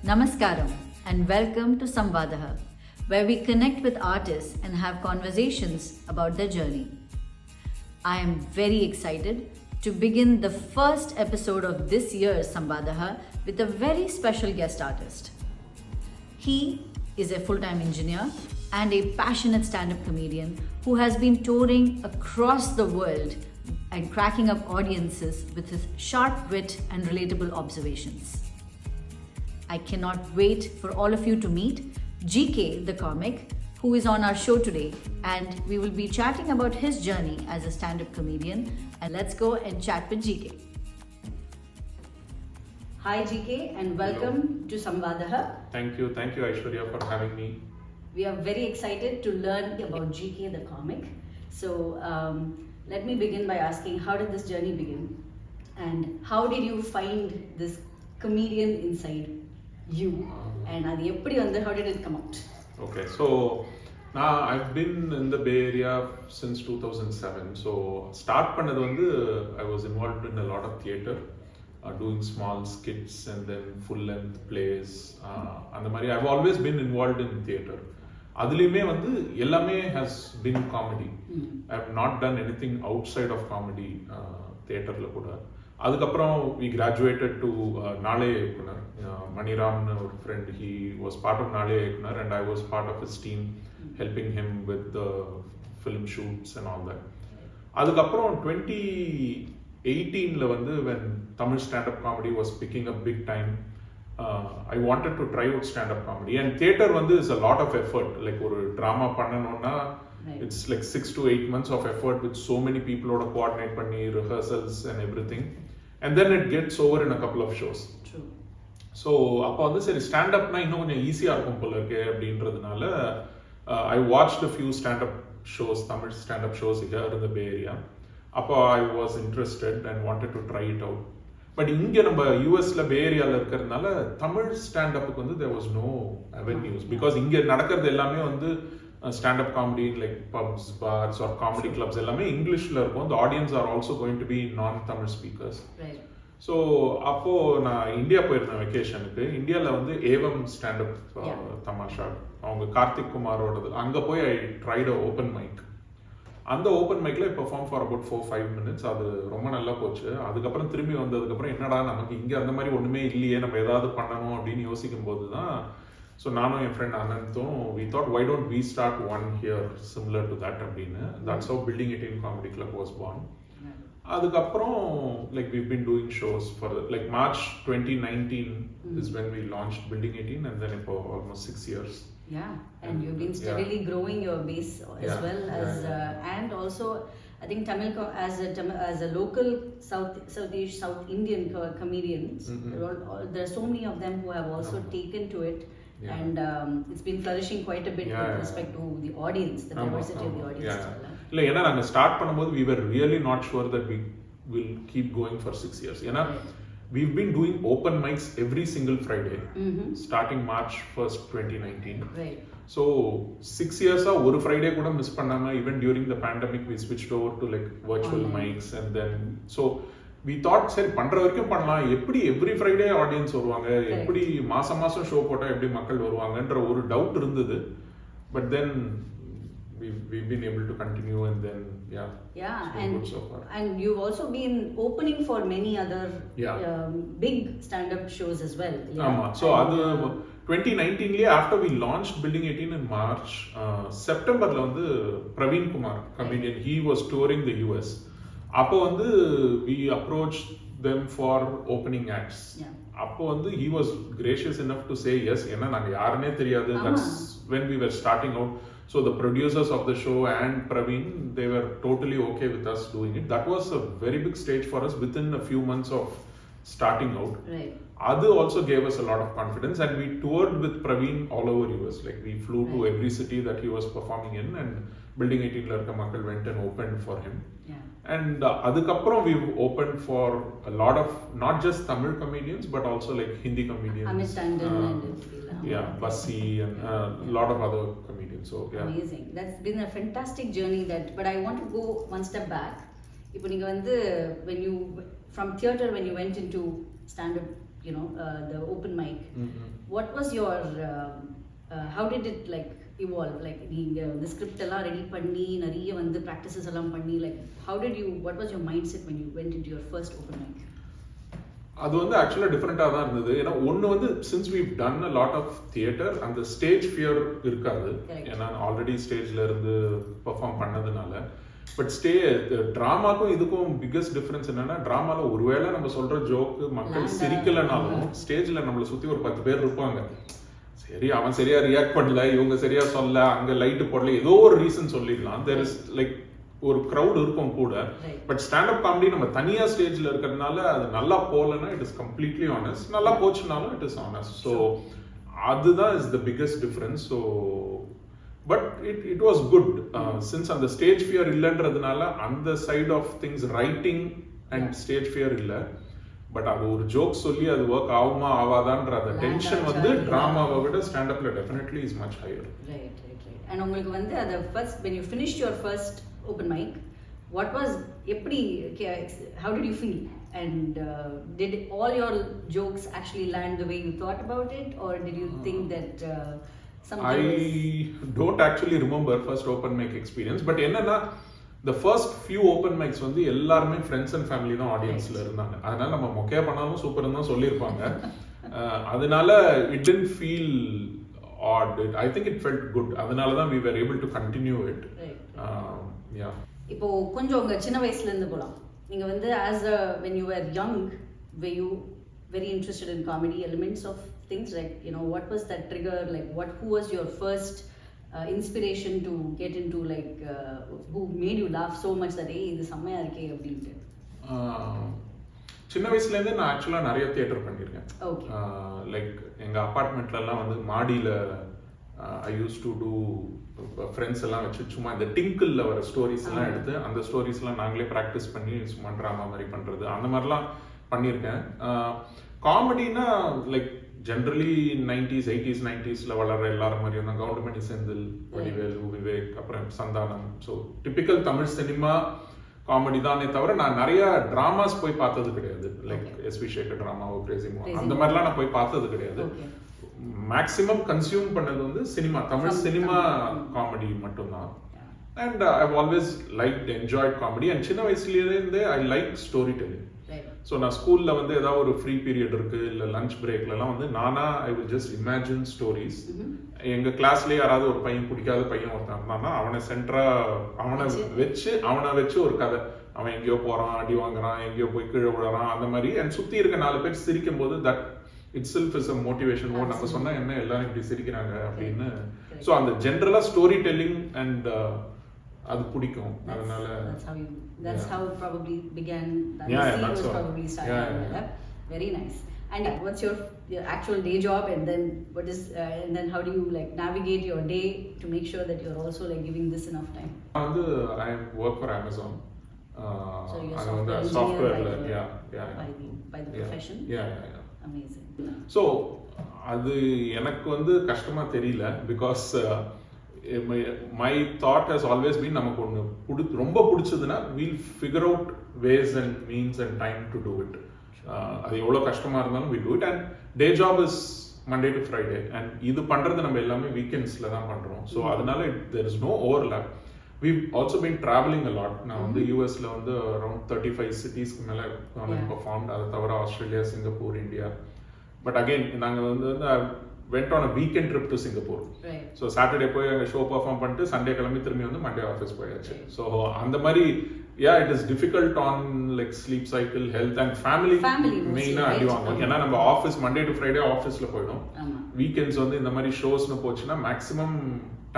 Namaskaram and welcome to Samvaadah, where we connect with artists and have conversations about their journey. I am very excited to begin the first episode of this year's Samvaadah with a very special guest artist. He is a full-time engineer and a passionate stand-up comedian who has been touring across the world and cracking up audiences with his sharp wit and relatable observations. I cannot wait for all of you to meet GK the comic, who is on our show today, and we will be chatting about his journey as a stand-up comedian. And let's go and chat with GK. Hi GK and welcome to Samvaadah. Thank you Aishwarya for having me. We are very excited to learn about GK the comic. So let me begin by asking, how did this journey begin? And how did you find this comedian inside you? And how did it come out? Okay, so now I've been in the Bay Area since 2007. So start பண்ணது வந்து I was involved in a lot of theatre, doing small skits and then full length plays. அந்த மாதிரி I've always been involved in theatre. அதுலயுமே வந்து எல்லாமே has been comedy. I've not done anything outside of comedy theatreல கூட. அதுக்கப்புறம் we graduated to நாளே இயக்குனர் மணிராம்னு ஒரு friend. He was part of நாளே இயக்குனர் and I was part of his team helping him with the film shoots and all that. அதுக்கப்புறம் 2018ல வந்து when Tamil stand-up comedy was picking up big time, I wanted to try out stand-up comedy. And theatre வந்து is a lot of effort. Like ஒரு drama பண்ணணும்னா it's like 6 to 8 months of effort with so many people oda coordinate பண்ணி rehearsals and everything, and then it gets over in a couple of shows. True. So அப்போ வந்து சரி stand upனா இன்னும் கொஞ்சம் ஈஸியா இருக்கும் போல இருக்கே அப்படின்றதுனால I watched a few stand up shows, Tamil stand up shows here in the Bay Area. அப்போ I was interested and wanted to try it out. But இங்க நம்ம யூஎஸ்ல பே ஏரியால இருக்கிறதுனால தமிழ் ஸ்டாண்ட் அப்புக்கு வந்து there was no avenues, because இங்க நடக்கிறது எல்லாமே வந்து stand-up comedy like pubs, bars or comedy clubs எல்லாமே இங்கிலீஷ்ல இருக்கும். The audience are also going to be non-Tamil speakers. Right. So அப்போ நான் இந்தியா போயிருந்தேன் வெக்கேஷனுக்கு. இந்தியால வந்து ஏவம் ஸ்டாண்ட் அப் தமாஷா, அவங்க கார்த்திக் குமாரோடது, அங்க போய் I tried a open mic. அந்த ஓப்பன் மைக்ல பெர்ஃபார்ம் ஃபார் அபவுட் 4-5 minutes. அது ரொம்ப நல்லா போச்சு. அதுக்கப்புறம் திரும்பி வந்ததுக்கப்புறம் என்னடா நமக்கு இங்க அந்த மாதிரி ஒண்ணுமே இல்லையே, நம்ம ஏதாவது பண்ணணும் அப்படின்னு யோசிக்கும் போது தான் ஸோ நானும் என் friend அனந்தும் we thought why don't we start one here similar to that அப்படின்னு. That's how Building 18 Comedy Club was born. அதுக்கப்புறம் like we've been doing shows for like March 2019 is when we launched Building 18, and then for almost 6 years. Yeah, and you've been steadily growing your base as well as and also I think Tamil as a local South Indian comedians, there are so many of them who have also taken to it. Yeah. And it's been flourishing quite a bit with respect to the audience, the diversity of the audience. இல்ல ஏன்னா நாங்க start பண்ணும்போது we were really not sure that we will keep going for 6 years. ஏன்னா we've been doing open mics every single Friday starting March 1st 2019. Right. So 6 years ஒரு Friday கூட miss பண்ணாம, even during the pandemic we switched over to like virtual mics, and then so we thought சரி பண்ற வரைக்கும் பண்ணலாம், எப்படி every Friday audience வருவாங்க, எப்படி மாசம் ஷோ போட்டா எப்படி மக்கள் வருவாங்கன்ற ஒரு டவுட் இருந்தது. But then we've been able to continue, and then and you've also been opening for many other big stand-up shows as well. So அது 2019 after we launched Building 18 in March, செப்டம்பர்ல வந்து Praveen Kumar comedian, he was touring the US. அப்போ வந்து we approached them for opening acts. அப்போ வந்து he was gracious enough to say yes. ஏன்னா நாங்க யாருன்னே தெரியாது. That's when we were starting out. So the producers of the show and Praveen, they were totally okay with us doing it. That was a very big stage for us within a few months of starting out. Right. Adu also gave us a lot of confidence, and we toured with Praveen all over US. Like we flew to every city that he was performing in, and Building 18 la irukka makkal went and opened for him. And adukaprom we've opened for a lot of not just Tamil comedians but also like Hindi comedians. Bassi and a lot of other comedians. So amazing. That's been a fantastic journey. But I want to go one step back. Ipo neenga when you from theatre when you went into stand up the open mic. What was your how did it like evolve? Like the script எல்லாம் ready பண்ணி நிறைய வந்து practices எல்லாம் பண்ணி, like what was your mindset when you went into your first open mic? அது வந்து ஆக்சுவலாக டிஃப்ரெண்ட்டாக தான் இருந்தது. ஏன்னா ஒன்று வந்து since we've done a lot of theatre, அந்த ஸ்டேஜ் ஃபியர் இருக்காது. ஏன்னா ஆல்ரெடி ஸ்டேஜில் இருந்து பெர்ஃபார்ம் பண்ணதுனால. பட் ட்ராமாக்கும் இதுக்கும் பிக்கஸ்ட் டிஃபரன்ஸ் என்னன்னா, ட்ராமாவில் ஒருவேளை நம்ம சொல்கிற ஜோக்கு மக்கள் சிரிக்கலைனாலும் ஸ்டேஜில் நம்மளை சுற்றி ஒரு 10 பேர் இருப்பாங்க. சரி, அவன் சரியா ரியாக்ட் பண்ணல, இவங்க சரியா சொல்ல, அங்கே லைட்டு போடல, ஏதோ ஒரு ரீசன் சொல்லிடலாம். தேர் இஸ் லைக் ஒரு க்ரௌட் இருக்கும் கூட. பட் ஸ்டாண்டப் காமெடி நம்ம தனியா ஸ்டேஜ்ல இருக்கிறதுனால அது நல்லா போகலன்னா இட் இஸ் கம்ப்ளீட்லி ஆனஸ்ட், நல்லா போச்சுனாலும் இட் இஸ் ஆனஸ்ட். ஸோ அதுதான் is the biggest difference. So but it was good since அந்த ஸ்டேஜ் ஃபியர் இல்லைன்றதுனால அந்த side of things writing and stage fear இல்லை. பட் அது ஒரு ஜோக் சொல்லி அது ஒர்க் ஆகுமா ஆகாதான்ற அந்த டென்ஷன் வந்து டிராமாவை விட ஸ்டாண்டப்ல definitely is much higher. Right. And உங்களுக்கு வந்து அது first when you finished your first open mic, what was how did you feel, and did all your jokes actually land the way you thought about it, or did you think that something don't actually remember first open mic experience, but என்னன்னா the first few open mics வந்து எல்லாருமே friends and family தான் ஆடியன்ஸ்ல இருந்தாங்க. அதனால நம்ம மொக்கையா பண்ணாலும் சூப்பர்னு தான் சொல்லியிருப்பாங்க. அதனால it didn't feel odd. I think it felt good. அதனால தான் we were able to continue it. இப்போ கொஞ்சம் உங்க சின்ன வயசுல இருந்து போலாம். நீங்க வந்து when you were young, were you very interested in comedy elements of things, like what was that trigger, like who was your first inspiration to get into, like who made you laugh so much that இது செம்மையா இருக்கே அப்படின்ட்டு? சின்ன வயசுல இருந்தே நான் ஆக்சுவலா நிறைய தியேட்டர் பண்ணியிருக்கேன். லைக் எங்க அபார்ட்மெண்ட்ல எல்லாம் வந்து மாடியில ஐ யூஸ் டு டூ ஃப்ரெண்ட்ஸ் எல்லாம் வச்சு சும்மா இந்த டிங்கிள்ல வர ஸ்டோரிஸ் எல்லாம் எடுத்து அந்த ஸ்டோரிஸ் எல்லாம் நாங்களே ப்ராக்டிஸ் பண்ணி சும்மா ட்ராமா மாதிரி பண்றது அந்த மாதிரிலாம் பண்ணியிருக்கேன். காமெடினா லைக் ஜென்ரலி 90s 80s 90sல வளர்ற எல்லாரும் மாதிரியும் தான். கவுண்டமணி செந்தில், வடிவேலு, விவேக், அப்புறம் Santhanam. So typical Tamil cinema comedy தானே தவிர நான் நிறைய டிராமாஸ் போய் பார்த்தது கிடையாது. லைக் எஸ்வி சேகர் டிராமாவோ, கிரேசி மோகன், அந்த மாதிரிலாம் நான் போய் பார்த்தது கிடையாது. மேக்ஸிமம் கன்சியூம் பண்ணது வந்து சினிமா, தமிழ் சினிமா காமெடி மட்டும்தான். And I always like enjoyed comedy. And சின்ன வயசுலேருந்தே I like story telling. So நான் ஸ்கூலில் வந்து ஏதாவது ஒரு ஃப்ரீ பீரியட் இருக்கு, இல்லை லஞ்ச் பிரேக்லலாம் வந்து I will just imagine stories. எங்க கிளாஸ்லேயே யாராவது ஒரு பையன் பிடிக்காத பையன் ஒருத்தன் இருந்தான்னா அவனை வச்சு ஒரு கதை. அவன் எங்கேயோ போறான், அடி வாங்குறான், எங்கேயோ போய் கீழே விடுறான், அந்த மாதிரி. அண்ட் சுத்தி இருக்க 4 பேர் சிரிக்கும் போது that it self is a motivation. நம்ம சொன்னா என்ன எல்லாரும் இப்படி சிரிக்கிறாங்க அப்படின்னு. ஸோ அந்த ஜென்ரலா ஸ்டோரி டெல்லிங் அண்ட் அது பிடிக்கும். அதனால that's how it probably began. Was probably started. Very nice. And what's your actual day job, and then and then how do you like navigate your day to make sure that you're also like giving this enough time? I work for Amazon. So you're software by the profession. Yeah. Amazing. So அது எனக்கு வந்து கஷ்டமா தெரியல. Because my thought has always been நமக்கு ஒன்று ரொம்ப பிடிச்சதுன்னா we'll figure out ways and means and time to do it. அது எவ்வளோ கஷ்டமா இருந்தாலும் we do it. And day job is Monday to Friday, and இது பண்றது நம்ம எல்லாமே வீக்கெண்ட்ஸ்ல தான் பண்றோம். ஸோ அதனால there is no overlap. We've also been traveling a lot. நான் வந்து யூஎஸ்ல வந்து around 35 cities-க்கு மேலே performed. அதை தவிர Australia, Singapore, India. But again நாங்கள் வந்து went on a weekend trip to Singapore. Right. So Saturday போய் அங்க ஷோ பெர்ஃபார்ம் பண்ணிட்டு சண்டே கிளம்பி திரும்பி வந்து மண்டே ஆஃபீஸ் போயாச்சு. ஸோ அந்த மாதிரி it is difficult on like sleep cycle, health and family மெயினா அடிவாங்க. ஏன்னா நம்ம ஆஃபீஸ் மண்டே டு ஃப்ரைடே ஆஃபீஸ்ல போயிடும். வீக்கெண்ட்ஸ் வந்து இந்த மாதிரி ஷோஸ்னு போச்சுன்னா மேக்ஸிமம்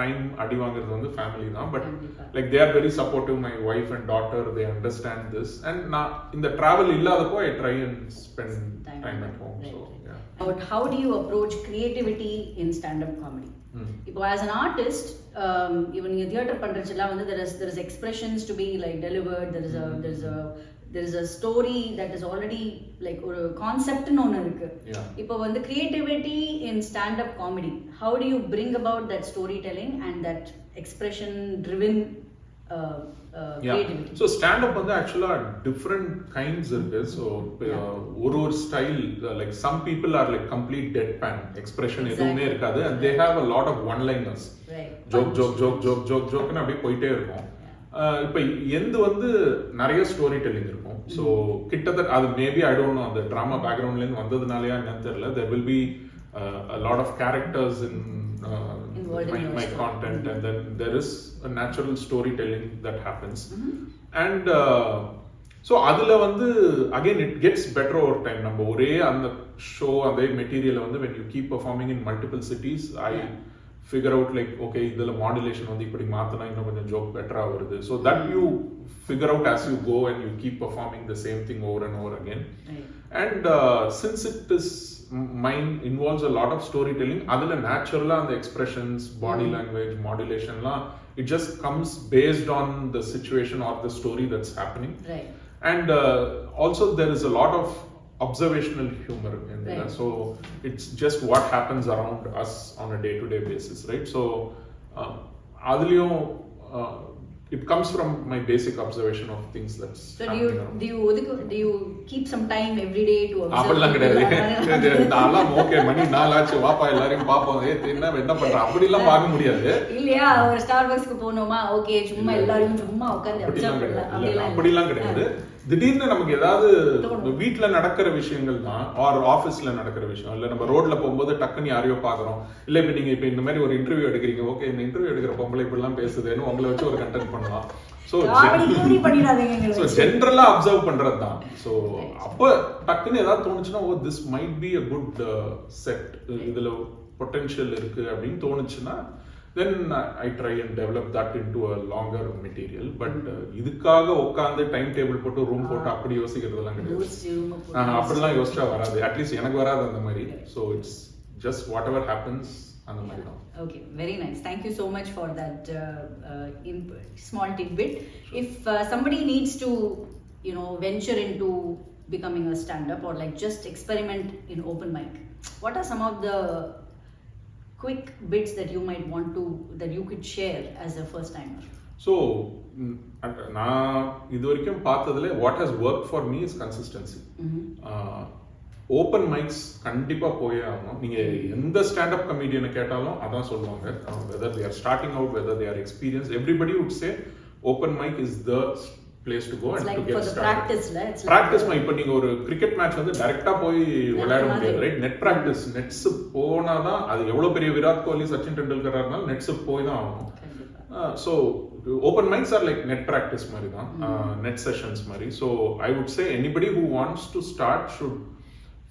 டைம் அடி வாங்குறது வந்து ஃபேமிலி தான். But like they are very supportive. My wife and daughter they understand this. And நான் இந்த டிராவல் இல்லாதப்போ I try and spend time at home. So about how do you approach creativity in stand-up comedy? இப்போ as an artist, even in theater பண்றதுல வந்து there is expressions to be like delivered. There is a story that is already like ஒரு concept ன்னு ஒன்று இருக்கு. இப்போ வந்து creativity in stand-up comedy, how do you bring about that storytelling and that expression driven creativity. So stand up வந்து actually different kinds இருக்கு. So ஒரு style like some people are like complete deadpan expression எதுவுமே இருக்காது and they have a lot of one liners. ஜோக்னு அப்படியே போயிட்டே இருக்கும். இப்போ எந்த வந்து நிறைய ஸ்டோரி டெல்லிங் இருக்கும். ஸோ கிட்டத்தட்ட அது மேபி ஐ டோன்ட் நோ அந்த ட்ராமா பேக்ரவுண்ட்லேருந்து வந்ததுனாலயா என்னன்னு தெரியல. there will be a lot of characters in my content and then there is a natural storytelling that happens and so அதுல வந்து again it gets better over time. நம்ம ஒரே அந்த show அதே மெட்டீரியலை வந்து when you keep performing in multiple cities I figure out like okay இதுல modulation வந்து இப்படி மாத்தினா இன்னும் கொஞ்சம் ஜோக் பெட்டரா வருது. so that you figure out as you go and you keep performing the same thing over and over again and since it is mine involves a lot of storytelling adula naturally and the expressions body language modulation la it just comes based on the situation or the story that's happening and also there is a lot of observational humor in there so it's just what happens around us on a day to day basis right so adiliyum it comes from my basic observation of things that's so do you keep some time every day to observe அப்படிலாம் கிடையாது நான்லாம் okay மணி 4 ஆச்சு வாப்பா எல்லாரையும் பாப்போம் என்ன பண்ற அப்படிலாம் பார்க்க முடியாது இல்லையா ஒரு ஸ்டார்பக்ஸ்க்கு போனோமா ஓகே சும்மா எல்லாரும் சும்மா உட்கார்ந்து அப்சர்வ் பண்ணலாம் அப்படிலாம் கிடையாது திடீர்னு நமக்கு ஏதாவது வீட்டுல நடக்கிற விஷயங்கள் தான் ஆர் ஆபீஸ்ல நடக்கிற விஷயம் இல்ல நம்ம ரோட்ல போகும்போது டக்குன்னு யாரையோ பாக்குறோம் இல்ல இப்ப நீங்க இப்ப இந்த மாதிரி ஒரு இன்டர்வியூ எடுக்கிறீங்க ஓகே இந்த இன்டர்வியூ எடுக்கிற பொம்பளை இப்படி எல்லாம் பேசுதுன்னு உங்களை வச்சு ஒரு கண்டென்ட் பண்ணலாம் சோ ஜெனரலா அப்சர்வ் பண்றது தான் சோ அப்ப டக்குன்னு ஏதாவது தோணுச்சுன்னா oh this might be a good set இதுல பொட்டன்ஷியல் இருக்கு அப்படின்னு தோணுச்சுன்னா then I try and develop that into a longer material but இதுக்காக உட்கார்ந்து டைம் டேபிள் போட்டு ரூம் போட்டு அப்படி யோசிக்கிறதெல்லாம் கிடையாது அப்படிலாம் யோசிச்சா வராது அட்லீஸ்ட் எனக்கு வராது அந்த மாதிரி so it's just whatever happens அந்த மாதிரி தான் okay very nice thank you so much for that small tidbit if somebody needs to venture into becoming a stand up or like just experiment in open mic what are some of the quick bits that you might want to that you could share as a first timer so நான் இதுவரைக்கும் பார்த்ததுல what has worked for me is consistency open mikes கண்டிப்பா போயே ஆகணும் நீங்க எந்த stand up கமெடியனை கேட்டாலும் அதான் சொல்லுவாங்க whether they are starting out whether they are experienced everybody would say open mic is the place to go and like to get started practice இப்போ நீங்க ஒரு கிரிக்கெட் மேட்ச் வந்து டைரக்டா போய் விளையாட முடியாது ரைட் நெட் பிராக்டிஸ் நெட்ஸ் போனாதான் அது எவ்வளவு பெரிய விராட் கோலி சச்சின் டெண்டுல்கரா இருந்தாலும் நெட்ஸ் போய் தான் ஆகணும் so open mics are like net practice மாதிரி தான் நெட் செஷன்ஸ் மாதிரி so I would say anybody who wants to start should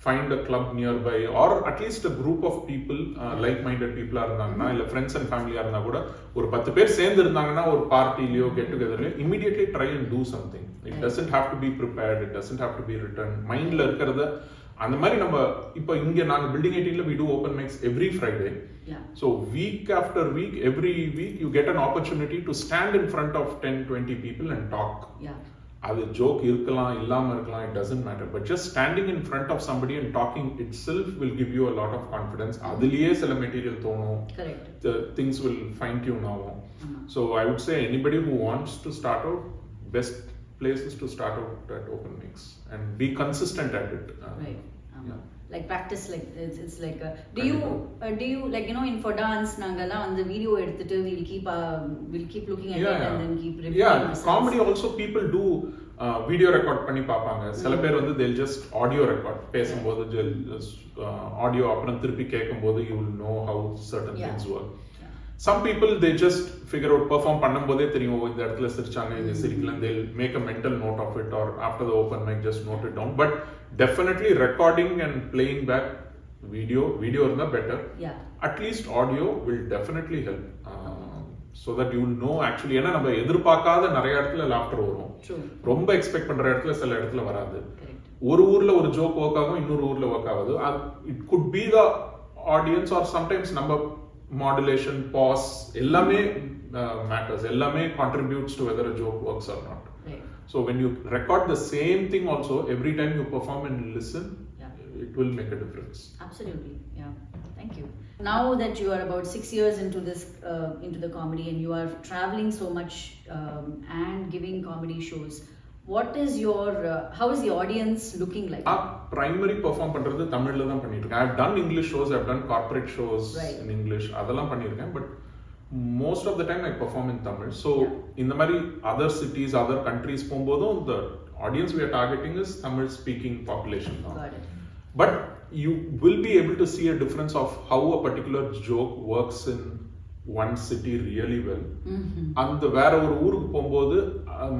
find a club nearby or at least a group of people like-minded people இருந்தாங்கன்னா இல்ல friends and family இருந்தா கூட ஒரு 10 பேர் சேர்ந்து இருந்தாங்கன்னா ஒரு பார்ட்டிலயோ get togetherலயோ immediately try and do something it doesn't have to be prepared it doesn't have to be written மைண்ட்ல இருக்கிறத அந்த மாதிரி நம்ம இப்போ இங்க நாங்க building 18ல we do open mics every Friday so week after week every week you get an opportunity to stand in front of 10-20 people and talk அது joke இருக்கலாம் இல்லாம இருக்கலாம் it doesn't matter but just standing in front of somebody and talking itself will give you a lot of confidence அதுலயே சில material தோணும் the things will fine tune ஆகும் so I would say anybody who wants to start out best places to start out at open mics and be consistent at it like practice like it's like do you like in for dance nangala and the video edutittu we'll keep looking at it and then keep repeating comedy also people do video record பண்ணி பாப்பாங்க சில பேர் வந்து they'll just audio record பேசும்போது audio அப்புறம் திருப்பி கேட்கும்போது you will know how certain things work some people they just figure out perform பண்ணும்போதே தெரியும் இந்த இடத்துல சிரிச்சாங்க இந்த சிரிக்கல they'll make a mental note of it or after the open mic just note it down but definitely recording and playing back video இருந்தா better at least audio will definitely help so that you will know actually ஏன்னா நம்ம எதிர்பார்க்காத நிறைய இடத்துல laughter வரும் ரொம்ப expect பண்ற இடத்துல சில இடத்துல வராது ஒரு ஊர்ல ஒரு ஜோக் ஒர்க் ஆகும் இன்னொரு ஊர்ல ஒர்க் ஆகாது it could be the audience or sometimes நம்ம modulation pause ellame matters ellame contributes to whether a joke works or not so when you record the same thing also every time you perform and listen it will make a difference absolutely Thank you. Now that you are about 6 years into this, into the comedy, and you are traveling so much and giving comedy shows, what is your, how is the audience looking like? Primary perform பண்றது தமிழ்ல தான் பண்ணிட்டு இருக்கேன். I've done English shows, I've done corporate shows in English, அதெல்லாம் பண்ணிருக்கேன். But most of the time I perform in Tamil. So இந்த மாதிரி other cities, other countries போகும்போதும் the audience we are targeting is Tamil speaking population. Got it. But you will be able to see a difference of how a particular joke works in one city really well. And வேற ஒரு ஊருக்கு போகும்போது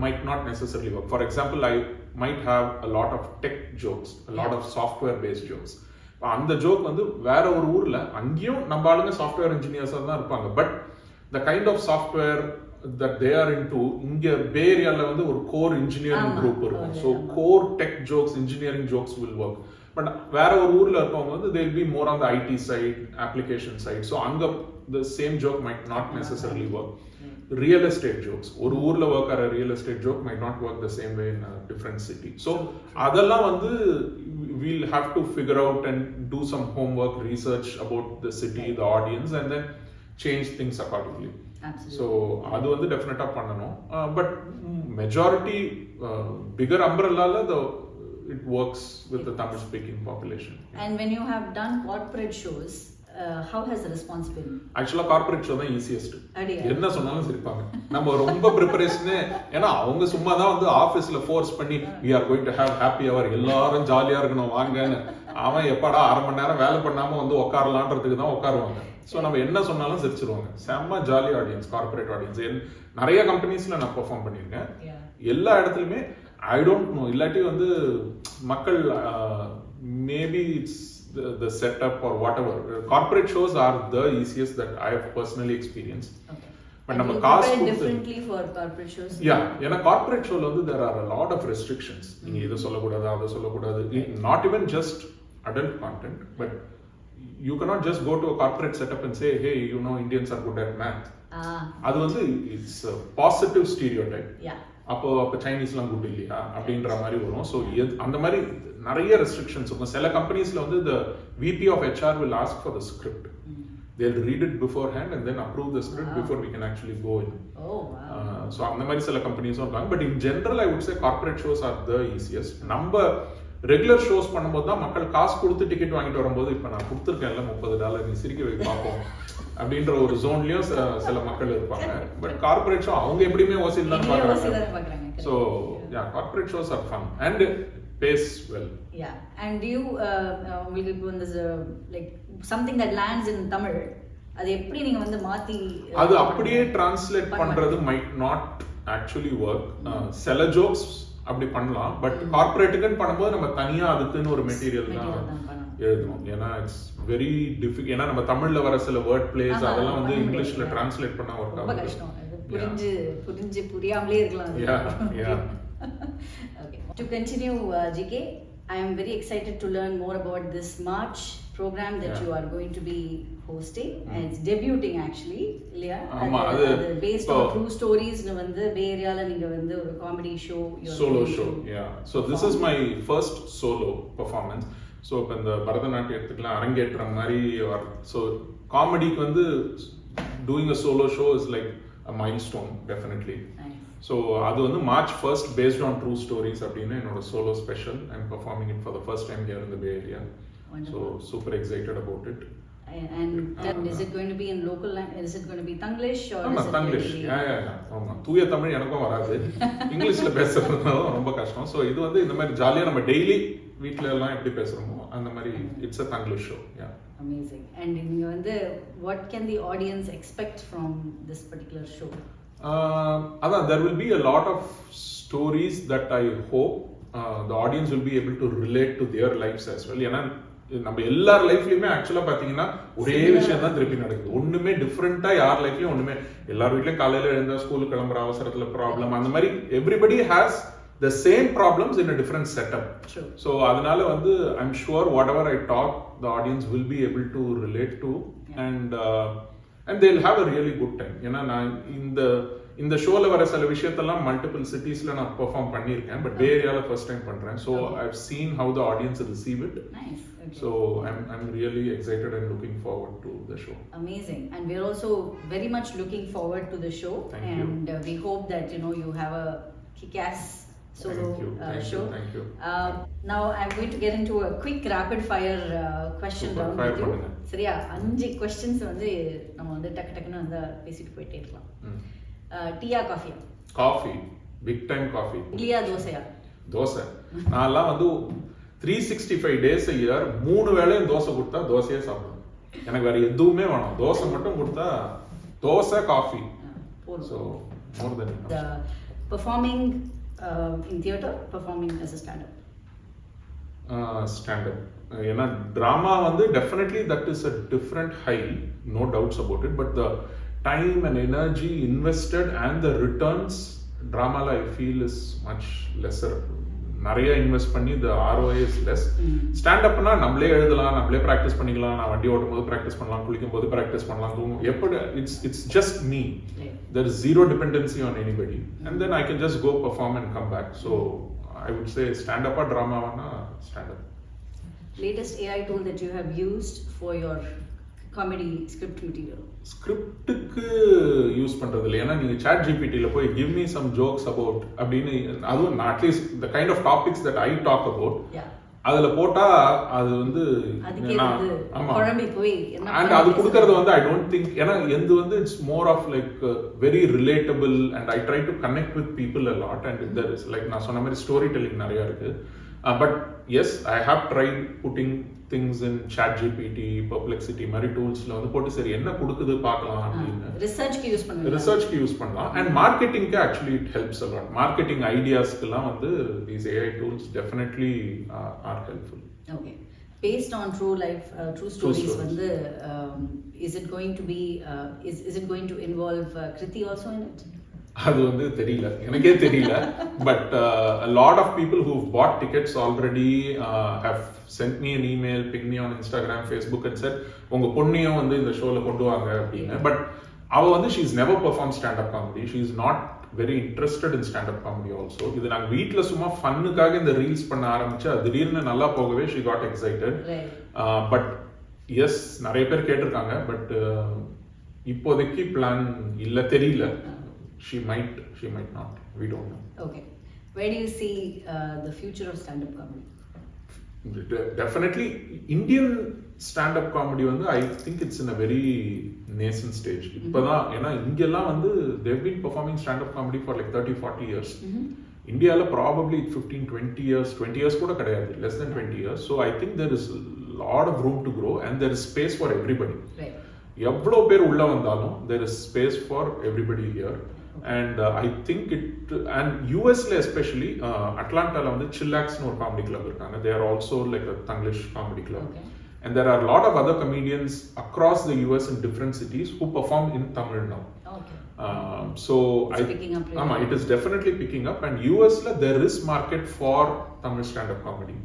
might not necessarily work. For example, I might have a lot of tech jokes, a lot of software based jokes. அந்த joke வந்து வேற ஒரு ஊர்ல அங்கேயும் நம்ம ஆளுங்க சாஃப்ட்வேர் இன்ஜினியர்ஸா தான் இருப்பாங்க. But the kind of software that they are into, இங்க பே ஏரியால வந்து ஒரு கோர் இன்ஜினியரிங் குரூப் இருக்கும். So core tech jokes, engineering jokes will work. But வேற ஒரு ஊர்ல இருக்கவங்க வந்து they will be more on the IT side, application side. So அங்க the same joke might not necessarily work. Real estate jokes, ஒரு ஊர்ல work ஆற real estate joke might not work the same way in a different city. So அதெல்லாம் வந்து we'll have to figure out and do some homework, research about the city, the audience, and then change things accordingly. Absolutely. So அது வந்து டெஃபினட்டா பண்ணணும். But majority bigger umbrella it works with the Tamil speaking population. And when you have done corporate shows, how has the response been? Actually corporate show தான் easiest. என்ன சொன்னாலும் சிரிப்பாங்க. நம்ம ரொம்ப ப்ரிப்பரேஷன், ஏன்னா அவங்க சும்மா தான் வந்து ஆபீஸ்ல ஃபோர்ஸ் பண்ணி we are going to have happy hour, எல்லாரும் ஜாலியா இருக்கணும் வாங்கன்னு, அவன் எப்படா அரை மணி நேரம் வேலை பண்ணாம வந்து உட்காரலான்றதுக்கு தான் உட்காருவாங்க. ஸோ நம்ம என்ன சொன்னாலும் சிரிச்சிருவாங்க. செம்ம ஜாலி ஆடியன்ஸ், கார்பரேட் ஆடியன்ஸ். நிறைய கம்பெனிஸ்ல நான் பெர்ஃபார்ம் பண்ணியிருக்கேன். எல்லா இடத்துலையுமே ஐ டோன்ட் நோ, இல்லாட்டி வந்து மக்கள் maybe it's the setup or whatever. Corporate shows are the easiest that I have personally experienced. Okay. But and நம்ம you காசு prepare differently for corporate shows? Yeah, ஏன்னா corporate show வந்து there are a lot of restrictions. நீங்க இத சொல்லக்கூடாது, அத சொல்லக்கூடாது. Not even just adult content, but you cannot just go to a corporate setup and say, hey, you know, Indians are good at math. அது வந்து it's a positive stereotype. Yeah. அப்போ சைனீஸ்லாம் good இல்லையா அப்படின்ற மாதிரி வரும். ஸோ அந்த மாதிரி நிறைய ரெஸ்ட்ரிக்ஷன்ஸ் இருக்கும். சில கம்பெனிஸ்ல வந்து the VP of HR will ask for the script. They'll read it beforehand and then approve the script before we can actually go in. Oh wow. So அந்த மாதிரி சில கம்பெனிஸும் இருக்காங்க. But in general I would say corporate shows are the easiest. நம்ம regular shows பண்ணும்போது தான் மக்கள் காசு கொடுத்து டிக்கெட் வாங்கிட்டு வரும்போது இப்போ நான் கொடுத்துருக்கேன்ல $30 நீ சிரிக்க வை பார்ப்போம் அப்படின்ற ஒரு ஜோன்லயும் சில மக்கள் இருப்பாங்க. பட் கார்பரேட் ஷோ அவங்க எப்படியுமே ஓசில் தான் பார்க்குறாங்க. So yeah, corporate shows are fun and pays well. Yeah. And you உங்களுக்கு இப்போ இந்த like something that lands in Tamil, அது எப்படி நீங்க வந்து மாத்தி அது அப்படியே டிரான்ஸ்லேட் பண்றது மைட் நாட் ஆக்சுவலி ஒர்க். சில ஜோக்ஸ் அப்படி பண்ணலாம். பட் கார்பரேட்டுக்குன்னு பண்ணும்போது நம்ம தனியா அதுக்குன்னு ஒரு மெட்டீரியல் தான் எழுதணும். ஏன்னா இட்ஸ் வெரி டிஃபிகல்ட். ஏன்னா நம்ம தமிழ்ல வர சில வேர்ட் பிளேஸ் அதெல்லாம் வந்து இங்கிலீஷ்ல டிரான்ஸ்லேட் பண்ணா ஒர்க் ஆகும். கஷ்டம். புரிஞ்சு புரியாமலே இருக்கலாம். Okay. To continue, GK, I am very excited to learn more about this March program that you are going to be hosting, and it's debuting actually. இல்லையா? அது based on true stories னு வந்து பே ஏரியால நீங்க வந்து ஒரு comedy show, solo show. Yeah. So this is my first solo performance. So இப்போ இந்த பரதநாட்டியத்துக்குலாம் அரங்கேற்ற மாதிரி. ஸோ காமெடிக்கு வந்து doing a solo show is like a milestone definitely. So அது வந்து March 1st based on true stories அப்படின்னு என்னோட solo special. I am performing it for the first time here in the pay area. So super excited about it. And is it going to be in local language? Is it going to be Tanglish or is it Tanglish? Yeah. ஆமா, தூய தமிழ் எனக்கும் வராது. இங்கிலீஷ்ல பேசுறது ரொம்ப கஷ்டம். So இது வந்து இந்த மாதிரி ஜாலியா நம்ம டெய்லி வீட்ல எல்லாம் எப்படி பேசுறோமோ அந்த மாதிரி it's a Tanglish show. Yeah. Amazing. And நீங்க வந்து what can the audience expect from this particular show? Adan, there will be a lot of stories that I hope the audience will be able to relate to their lives as well. ஏன்னா நம்ம எல்லார் லைஃப்லயுமே ஆக்சுவலா பாத்தீங்கன்னா ஒரே விஷயம் தான் திருப்பி நடக்குது. ஒண்ணுமே டிஃப்ரெண்டா யார் லைஃப்லயும் ஒண்ணுமே. எல்லார் வீட்லயும் காலையில எழுந்தா ஸ்கூலுக்கு கிளம்புற அவசரத்துல ப்ராப்ளம், அந்த மாதிரி everybody has the same problems in a different setup. True. So அதனால வந்து I'm sure whatever I talk the audience will be able to relate to. And they'll have a really good time. ஏன்னா நான் இந்த இந்த ஷோல வர சில விஷயத்தெல்லாம் மல்டிபிள் சிட்டிஸ்ல நான் பெர்ஃபார்ம் பண்ணியிருக்கேன், பட் பே ஏரியால ஃபர்ஸ்ட் டைம் பண்றேன். So I've seen how the audience receive it. So I'm really excited and looking forward to the show. Amazing, and we're also very much looking forward to the show. And we hope that you have a kick-ass solo show. Thank you. Now I'm going to get into a quick rapid fire question round with you. சரியா 5 questions வந்து நம்ம வந்து டக்கு டக்குன்னு வந்து பேசிட்டு போயிட்டே இருக்கலாம். டீயா காஃபியா? Coffee, big time coffee. இட்லியா தோசையா? தோசை. நான்லாம் வந்து 365 days a year 3 வேளையும் தோசை கொடுத்தா தோசையே சாப்பிடுவேன். எனக்கு வேற எதுவுமே வேணாம், தோசை மட்டும் கொடுத்தா dosa coffee. So more than enough. The performing in theatre, performing as a stand-up. Stand-up. ஏன்னா drama வந்து definitely that is a different high, no doubts about it, but the time and energy invested and the returns drama I feel is much lesser. நிறைய invest பண்ணி the ROI is less. ஸ்டாண்டப்னா நம்மளே எழுதலாம், நம்மளே practice பண்ணிக்கலாம். நான் வண்டி ஓட்டும் போது ப்ராக்டிஸ் பண்ணலாம், குளிக்கும் போது ப்ராக்டிஸ் பண்ணலாம், தூங்கும் எப்படி it's just me. There is zero dependency on anybody, and then I can just go perform and come back. So I would say stand-up or drama wana stand-up. Latest AI tool that you have used for your comedy script material? ஸ்கிரிப்டுக்கு use பண்றது இல்லை. ஏன்னா நீங்க chat ஜிபிடியில் போய் give me some jokes about அப்படின்னு, அதுவும் at least the kind of topics that I talk about அதுல போட்டா அது வந்து அண்ட் அது கொடுக்கறது வந்து ஐ டோன்ட் திங்க், ஏன்னா எந்த வந்து it's more of like very relatable and I try to connect with people a lot and there is like நான் சொன்ன மாதிரி ஸ்டோரி டெல்லிங் நிறைய இருக்கு. But yes, I have tried putting things in ChatGPT, Perplexity மாதிரி டூல்ஸ்ல வந்து போட்டு சரி என்ன கொடுக்குது பார்க்கலாம் அப்படின்னு ரிசர்ச்க்கு யூஸ் பண்ணலாம். And marketingக்கு actually it helps a lot. Marketing ideasக்குலாம் வந்து these AI tools definitely are helpful. Okay. Based on true stories வந்து is it going to be is it going to involve Kriti also in it? அது வந்து தெரியல, எனக்கே தெரியல. But a lot of people who've bought tickets already have sent me an email, pinged me on Instagram, Facebook and said உங்க பொண்ணையும் வந்து இந்த ஷோல கொண்டு வாங்க அப்படின்னு. பட் அவ வந்து she has never performed stand up comedy, she is not very interested in stand up comedy also. இது நாங்க வீட்ல சும்மா ஃபன்னுக்காக இந்த ரீல்ஸ் பண்ண ஆரம்பிச்சு திடீர்னு நல்லா போகவே she got excited. But yes நிறைய பேர் கேட்டிருக்காங்க, பட் இப்போதைக்கு பிளான் இல்ல, தெரியல. She might not. We don't know. Okay. Where do you see the future of stand-up comedy? Definitely, Indian stand-up comedy வந்து I think it's in a very nascent stage. இப்போதான் ஏன்னா இங்கெல்லாம் வந்து they've been performing stand-up comedy for like 30-40 years. இந்தியால probably 15-20 years கூட கிடையாது, less than 20 years. So I think there is a lot of room to grow and there is space for everybody. Right. எவ்வளோ பேர் உள்ள வந்தாலும் there is space for everybody here. And I think it, and USல especially Atlanta வந்து Chillaxன்னு ஒரு comedy club இருக்காங்க. They are also like a Tanglish comedy club. Okay. And there are a lot of other comedians across the US in different cities who perform in Tamil now. Okay. So it's picking up really. It is definitely picking up, and USல there is market for Tamil stand-up comedy.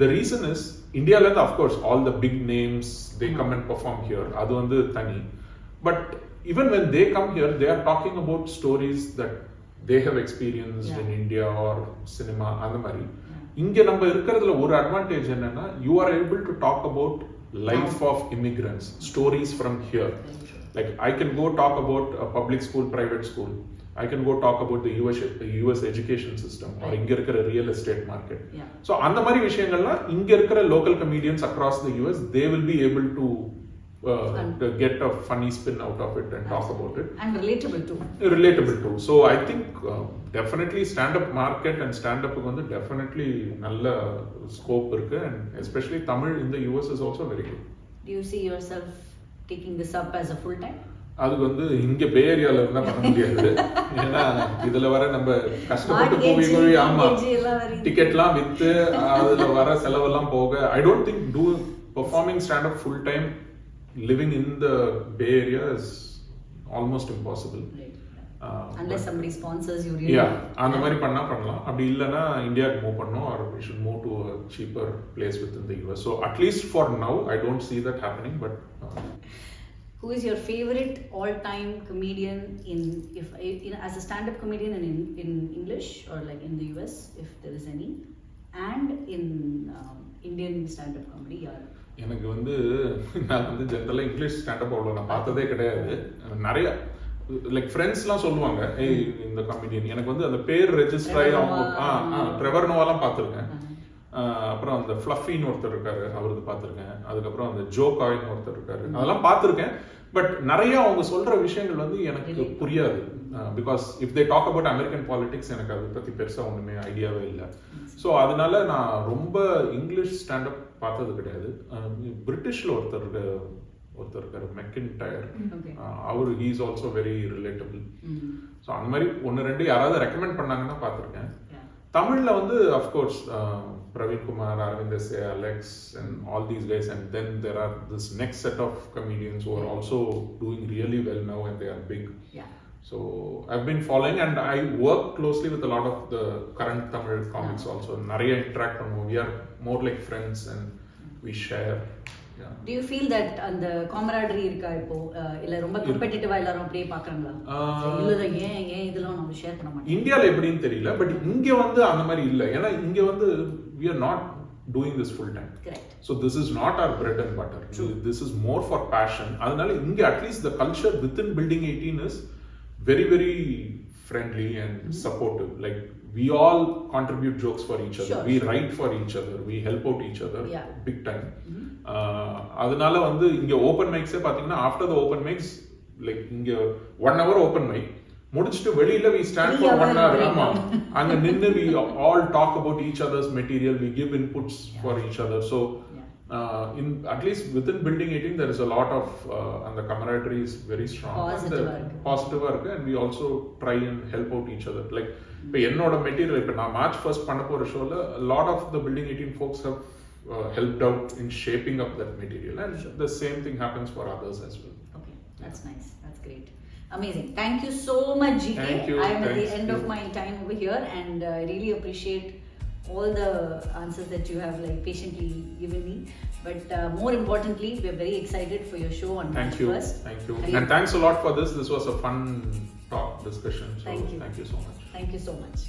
The reason is Indiaல இருந்து of course all the big names they come and perform here, அது வந்து தனி. But even when they come here, they are talking about stories that they have experienced in India or cinema அந்த மாதிரி. இங்க நம்ம இருக்கிறதுல ஒரு அட்வான்டேஜ் என்னன்னா you are able to talk about life of immigrants, stories from here. Like I can go talk about a public school, private school. I can go talk about the US education system or இங்க இருக்கிற real estate market. So அந்த மாதிரி விஷயங்கள்லாம் இங்க இருக்கிற local comedians across the US, they will be able to get a funny spin out of it and talk about it. And relatable too. So I think definitely stand-up market and stand-up வந்து definitely நல்ல scope இருக்கு, and especially Tamil in the US is also very good. Do you see yourself taking this up as a full time? அது வந்து இங்க பே ஏரியால இருந்தா பண்ண முடியாது. ஏன்னா இதுல வர நம்ம கஷ்டப்பட்டு போய் ஆமா டிக்கெட்லாம் வித்து அதுல வர செலவெல்லாம் போக I don't think performing stand-up full time living in the Bay Area is almost impossible. Unless somebody sponsors you really. அந்த மாதிரி பண்ணலாம். அப்படி இல்லனா இந்தியாக்கு மூவ் பண்ணனும், or we should move to a cheaper place within the US. So at least for now I don't see that happening, but Who is your favorite all-time comedian as a stand-up comedian in English or like in the US, if there is any, and in Indian stand-up comedy? எனக்கு வந்து நான் வந்து ஜென்ரலாக English stand up அவ்வளோ நான் பார்த்ததே கிடையாது. நிறைய லைக் ஃப்ரெண்ட்ஸ்லாம் சொல்லுவாங்க, ஏய் இந்த காமெடியன். எனக்கு வந்து அந்த பேர் ரெஜிஸ்டர் ஆகி அவங்க ட்ரெவர் நோவாலாம் பார்த்துருக்கேன். அப்புறம் அந்த ஃப்ளஃபின்னு ஒருத்தர் இருக்காரு, அவருக்கு பார்த்துருக்கேன். அதுக்கப்புறம் அந்த ஜோ காயின்னு ஒருத்தர் இருக்காரு, அதெல்லாம் பார்த்துருக்கேன். பட் நிறைய அவங்க சொல்ற விஷயங்கள் வந்து எனக்கு புரியாது. Because if they talk about American politics, எனக்கு அதை பற்றி பெருசாக ஒன்றுமே ஐடியாவே இல்லை. ஸோ அதனால நான் ரொம்ப இங்கிலீஷ் ஸ்டாண்டப் பார்த்தது கிடையாது. பிரிட்டிஷில் ஒருத்தர் இருக்காரு, மெக்கின்டயர். அவர் he is also very relatable. So அந்த மாதிரி ஒன்று ரெண்டு யாராவது ரெக்கமெண்ட் பண்ணாங்கன்னா பார்த்துருக்கேன். தமிழில் வந்து of course Praveen Kumar, Aravind S, Alex and all these guys, and then there are this next set of comedians who are also doing really well now and they are big. So I've been following and I work closely with a lot of the current Tamil comics also. Nariya interact பண்ணுவோம். We are more like friends and we share. Do you feel that அந்த camaraderie இருக்கா இப்போ, இல்ல ரொம்ப competitive-ஆ எல்லாரும் அப்படியே பார்க்கறாங்களா? இல்ல ஏன் இதெல்லாம் நம்ம ஷேர் பண்ண மாட்டோம். இந்தியால எப்படின்னு தெரியல, பட் இங்க வந்து அந்த மாதிரி இல்ல. ஏன்னா இங்க வந்து we are not doing this full time. Correct. So this is not our bread and butter. True. This is more for passion. அதனால இங்க at least the culture within Building 18 is very very friendly and supportive. Like we all contribute jokes for each other. We write for each other. We help out each other big time. அதனால வந்து இங்க open மைக்ஸே பாத்தீங்கன்னா after the open mics, like இங்க 1 hour open mic முடிச்சிட்டு வெளியில we stand for 1 hour. ஆமா, அங்க நின்னு we all talk about each other's material, we give inputs for each other. So in at least within Building 18 there is a lot of and the camaraderie is very strong, positive work, and we also try and help out each other. Like இப்போ என்னோட material இப்போ நான் March 1st பண்ண போற ஷோல a lot of the Building 18 folks have helped out in shaping up that material, and the same thing happens for others as well. Okay, that's nice, that's great, amazing. Thank you so much, GK. Thank you. I'm at the end of my time over here, and I really appreciate all the answers that you have like patiently given me. But more importantly, we are very excited for your show on March 1st. Thank you. And thanks a lot for this. This was a fun talk discussion. So thank you so much. Thank you so much.